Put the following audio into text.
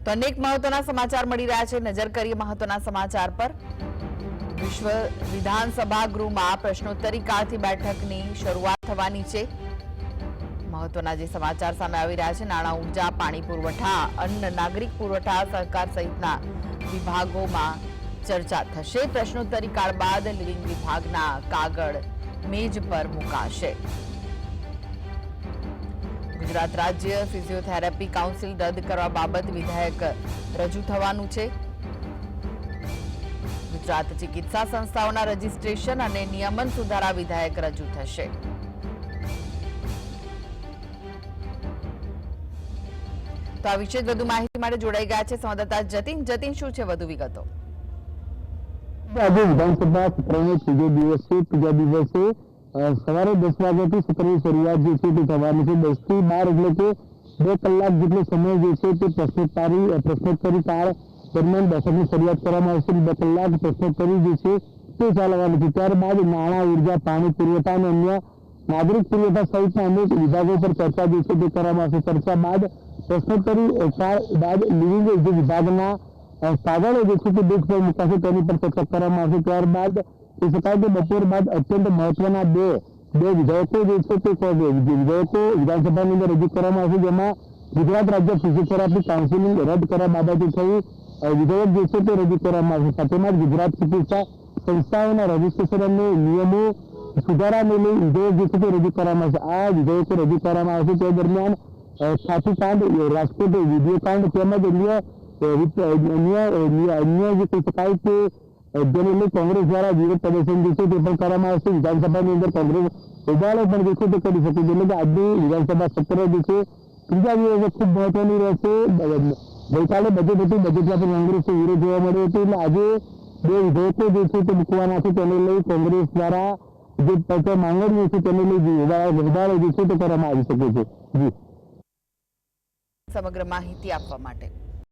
તો અનેક મહત્વના સમાચાર મળી રહ્યા છે। નજર કરીએ મહત્વના સમાચાર પર। વિશ્વ વિધાનસભા ગૃહમાં પ્રશ્નોત્તરી કાળથી બેઠકની શરૂઆત થવાની છે। મહત્વના જે સમાચાર સામે આવી રહ્યા છે, નાણાં, ઉર્જા, પાણી પુરવઠા, અન્ન, નાગરિક પુરવઠા, સહકાર સહિતના વિભાગોમાં ચર્ચા થશે। પ્રશ્નોત્તરી કાળ બાદ લિવિંગ વિભાગના કાગળ મેજ પર મુકાશે। ગુજરાત રાજ્ય ફિઝિયોથેરાપી કાઉન્સિલ રદ કરવા બાબત વિધેયક રજૂ થવાનું છે। ગુજરાત ચિકિત્સા સંસ્થાઓના રજીસ્ટ્રેશન અને નિયમન સુધારા વિધેયક રજૂ થશે। તો આ વિશે વધુ માહિતી માટે જોડાઈ ગયા છે સંવાદદાતા જતીન શું છે વધુ વિગતો? આજે વિધાનસભા સત્રનો ત્રીજા દિવસે સવારે 10 વાગ્યાથી સત્રની શરૂઆત જે છે તે થવાની છે। 10 થી 12 એટલે કે 2 કલાક જેટલો સમય જે છે તે પ્રશ્નોત્તરી કાળ દરમિયાન બેઠકની શરૂઆત કરવામાં આવશે। 2 કલાક પ્રશ્નોત્તરી જે છે તે ચાલવાની છે। ત્યારબાદ નાણાં, ઉર્જા, પાણી પુરવઠા અને અન્ય નાગરિક પુરવઠા સહિતના અનેક વિભાગો પર ચર્ચા જે છે તે કરવામાં આવશે। ચર્ચા બાદ પ્રશ્નોત્તરી કાળ બાદ લિવિંગ વિભાગના કાગળો જે છે તે બેન્ચ પર મુકાશે, તેની પર ચર્ચા કરવામાં આવશે। ત્યારબાદ કહી શકાય કે બપોર બાદ અત્યંત મહત્વના બે વિધેયકો જે છે તે વિધેયકો વિધાનસભાની અંદર રજૂ કરવામાં આવશે, જેમાં ગુજરાત રાજ્ય ફિઝિયોથેરાપી કાઉન્સિલિંગ રદ કરવા બાબતે થયું વિધેયક જે છે તે રજૂ કરવામાં આવશે। સાથેમાં જ ગુજરાત ચિકિત્સા સંસ્થાઓના રજીસ્ટ્રેશન અને નિયમો સુધારાને લઈ વિધેયક જે છે તે રજૂ કરવામાં આવશે। આ વિધેયકો રજૂ કરવામાં આવશે તે દરમિયાન છાતી કાંડ, રાજકોટ વિડીયો કાંડ તેમજ અન્ય જે કહી શકાય કે જેને લઈ કોંગ્રેસ દ્વારા વિરોધ પ્રદર્શન જે છે તે પણ કરવામાં આવશે। વિધાનસભાની અંદર કોંગ્રેસ હોબાળો પણ જે છે તે કરી શકે છે। એટલે કે આજની વિધાનસભા સત્ર જે છે ત્રીજા દિવસે ખૂબ મહત્વની રહેશે। ગઈકાલે બજેટ હતું, બજેટમાં પણ કોંગ્રેસનો વિરોધ જોવા મળ્યો હતો। એટલે આજે બે વિધેયકો જે છે તે મૂકવાના છે, તેને લઈ કોંગ્રેસ દ્વારા જે માંગણીઓ છે તેને લઈ હોબાળો જે છે તે કરવામાં આવી શકે છે। જી, સમગ્ર માહિતી આપવા માટે